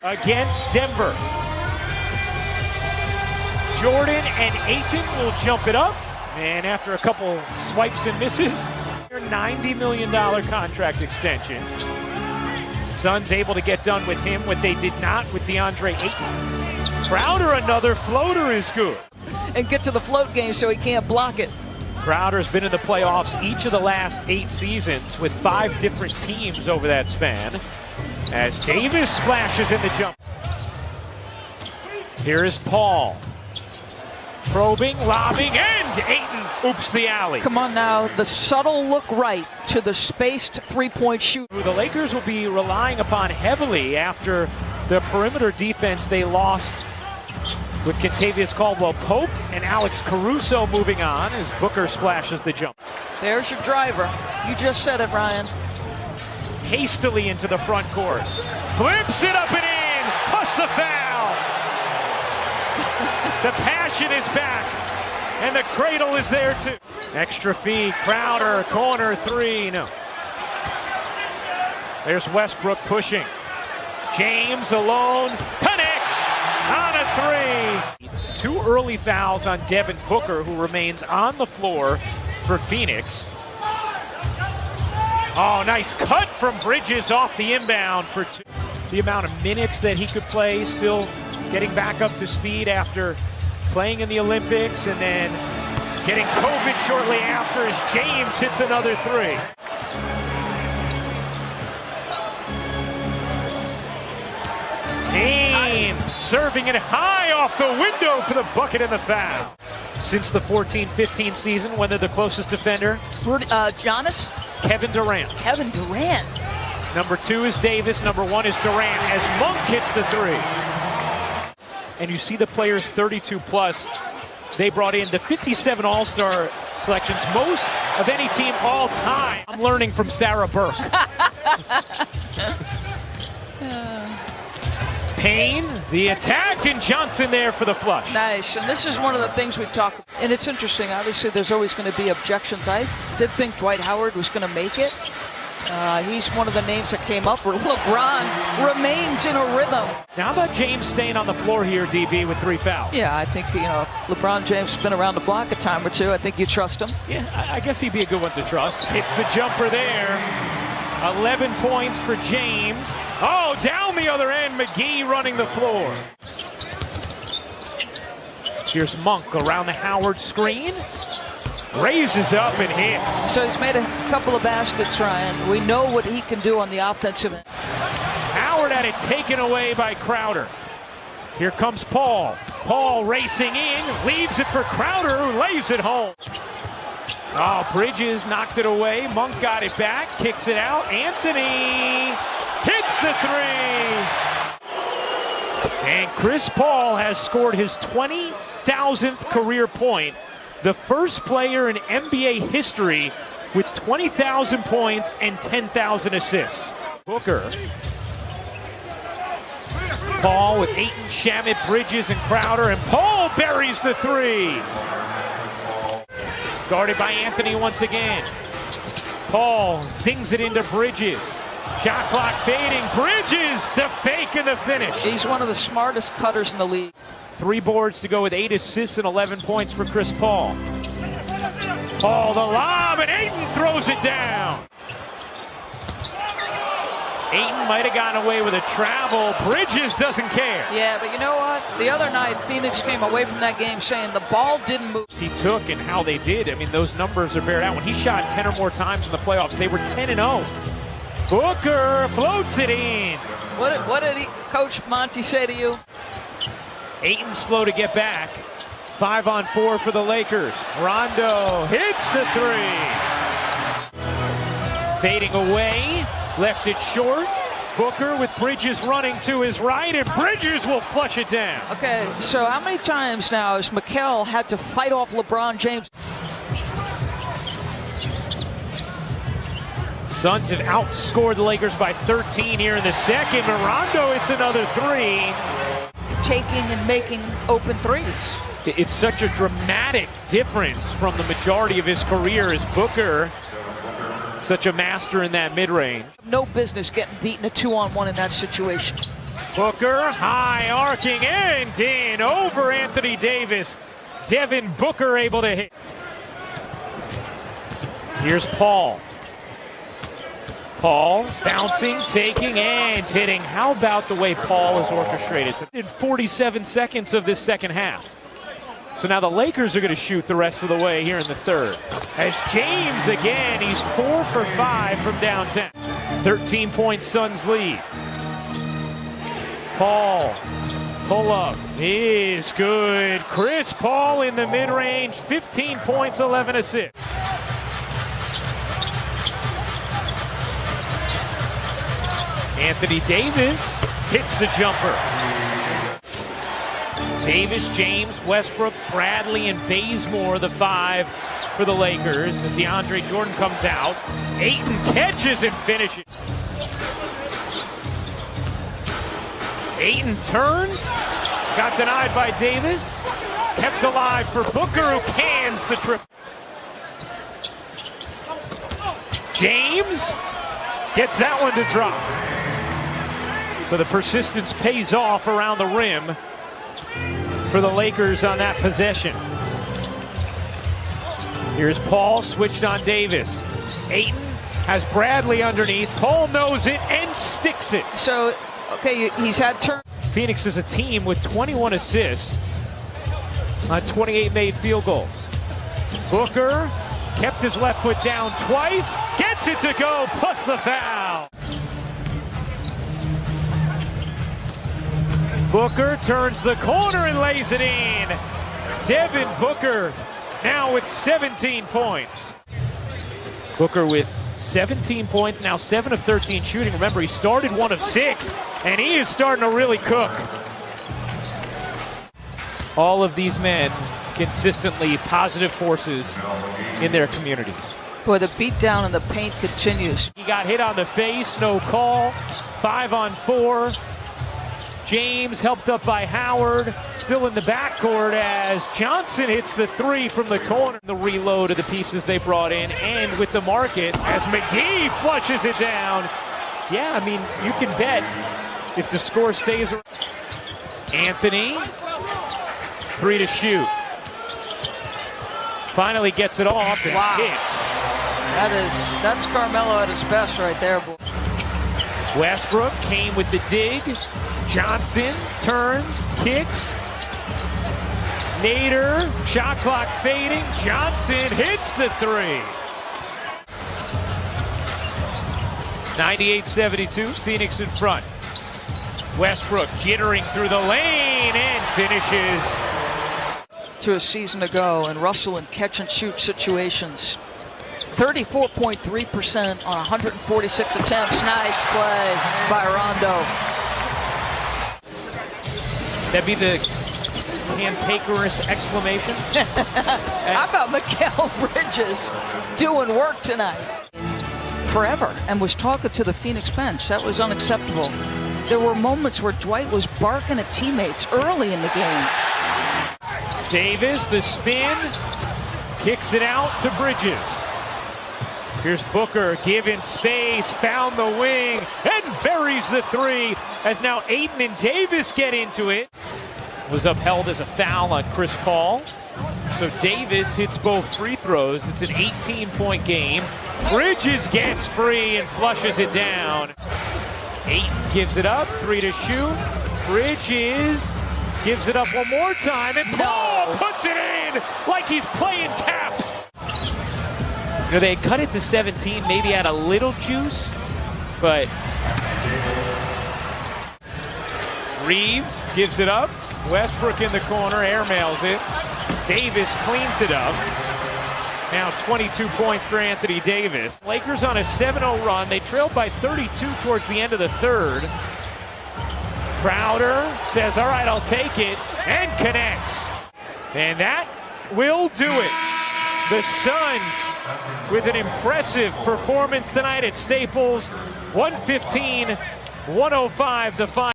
against Denver. Jordan and Ayton will jump it up, and after a couple swipes and misses, their $90 million contract extension. Suns able to get done with him what they did not with DeAndre Ayton. Crowder, another floater is good. And get to the float game so he can't block it. Crowder's been in the playoffs each of the last 8 seasons with 5 different teams over that span. As Davis splashes in the jump. Here is Paul. Probing, lobbing, and Ayton oops the alley. Come on now, the subtle look right to the spaced three-point shoot. The Lakers will be relying upon heavily after the perimeter defense they lost with Kentavious Caldwell-Pope and Alex Caruso moving on as Booker splashes the jump. There's your driver. You just said it, Ryan. Hastily into the front court. Flips it up and in, plus the foul. The passion is back, and the cradle is there too. Extra feed, Crowder, corner 3, no. There's Westbrook pushing. James alone, connects on a 3. 2 early fouls on Devin Booker, who remains on the floor for Phoenix. Oh, nice cut from Bridges off the inbound for 2. The amount of minutes that he could play, still getting back up to speed after playing in the Olympics and then getting COVID shortly after as James hits another 3. James serving it high off the window for the bucket and the foul. Since the 14-15 season, when they're the closest defender? Giannis? Kevin Durant. Kevin Durant. Number 2 is Davis. Number 1 is Durant as Monk hits the 3. And you see the players 32 plus. They brought in the 57 All-Star selections, most of any team all time. I'm learning from Sarah Burke. Payne, the attack, and Johnson there for the flush. Nice, and this is one of the things we've talked about. And it's interesting, obviously there's always going to be objections. I did think Dwight Howard was going to make it. He's one of the names that came up where LeBron remains in a rhythm. Now about James staying on the floor here, DB, with 3 fouls. Yeah, I think, LeBron James has been around the block a time or two. I think you trust him. Yeah, I guess he'd be a good one to trust. Hits the jumper there. 11 points for James. Oh, down the other end, McGee running the floor. Here's Monk around the Howard screen. Raises up and hits. So he's made a couple of baskets, Ryan. We know what he can do on the offensive end. Howard had it taken away by Crowder. Here comes Paul. Paul racing in, leaves it for Crowder, who lays it home. Oh, Bridges knocked it away. Monk got it back, kicks it out. Anthony hits the 3. And Chris Paul has scored his 20,000th career point. The first player in NBA history with 20,000 points and 10,000 assists. Booker. Paul with Ayton, Shamet, Bridges, and Crowder, and Paul buries the 3. Guarded by Anthony once again. Paul zings it into Bridges. Shot clock fading. Bridges, the fake and the finish. He's one of the smartest cutters in the league. 3 boards to go with 8 assists and 11 points for Chris Paul. Paul the lob, and Ayton throws it down. Ayton might have gotten away with a travel. Bridges doesn't care. Yeah, but you know what? The other night, Phoenix came away from that game saying the ball didn't move. He took and how they did. I mean, those numbers are bared out. When he shot 10 or more times in the playoffs, they were 10-0. Booker floats it in. What did Coach Monty say to you? Ayton slow to get back. 5-on-4 for the Lakers. Rondo hits the 3. Fading away. Left it short. Booker with Bridges running to his right, and Bridges will flush it down. Okay, so how many times now has Mikal had to fight off LeBron James? Suns have outscored the Lakers by 13 here in the second. Rondo hits another 3. Taking and making open threes. It's such a dramatic difference from the majority of his career as Booker, such a master in that mid-range. No business getting beaten a 2-on-1 in that situation. Booker, high arcing and in over Anthony Davis. Devin Booker able to hit. Here's Paul. Paul bouncing, taking, and hitting. How about the way Paul is orchestrated? In 47 seconds of this second half. So now the Lakers are going to shoot the rest of the way here in the third. As James again, he's 4 for 5 from downtown. 13-point Suns lead. Paul, pull up is good. Chris Paul in the mid-range, 15 points, 11 assists. Anthony Davis hits the jumper. Davis, James, Westbrook, Bradley, and Bazemore, the 5 for the Lakers. As DeAndre Jordan comes out, Ayton catches and finishes. Ayton turns, got denied by Davis, kept alive for Booker, who cans the triple. James gets that one to drop. So the persistence pays off around the rim for the Lakers on that possession. Here's Paul, switched on Davis. Ayton has Bradley underneath. Paul knows it and sticks it. So, okay, he's had turn. Phoenix is a team with 21 assists on 28 made field goals. Booker kept his left foot down twice, gets it to go, plus the foul. Booker turns the corner and lays it in. Devin Booker now with 17 points. Booker with 17 points, now 7 of 13 shooting. Remember, he started 1 of 6, and he is starting to really cook. All of these men consistently positive forces in their communities. Boy, the beatdown in the paint continues. He got hit on the face, no call. 5 on 4. James helped up by Howard, still in the backcourt as Johnson hits the 3 from the corner. The reload of the pieces they brought in, and with the market as McGee flushes it down. Yeah, I mean, you can bet if the score stays. Anthony, 3 to shoot. Finally gets it off and hits. That's Carmelo at his best right there, boy. Westbrook came with the dig. Johnson turns, kicks. Nader, shot clock fading. Johnson hits the 3. 98-72, Phoenix in front. Westbrook jittering through the lane and finishes. To a season ago, and Russell in catch and shoot situations. 34.3% on 146 attempts. Nice play by Rondo. That'd be the cantankerous exclamation. How about Mikal Bridges doing work tonight? Forever, and was talking to the Phoenix bench. That was unacceptable. There were moments where Dwight was barking at teammates early in the game. Davis, the spin, kicks it out to Bridges. Here's Booker, given space, found the wing, and buries the 3, as now Ayton and Davis get into it. Was upheld as a foul on Chris Paul. So Davis hits both free throws. It's an 18-point game. Bridges gets free and flushes it down. Ayton gives it up, 3 to shoot. Bridges gives it up one more time, and Paul puts it in like he's playing taps. You know, they had cut it to 17, maybe had a little juice, but Reeves gives it up. Westbrook in the corner, airmails it. Davis cleans it up. Now 22 points for Anthony Davis. Lakers on a 7-0 run. They trailed by 32 towards the end of the third. Crowder says, all right, I'll take it, and connects. And that will do it. The Suns with an impressive performance tonight at Staples. 115-105 the final.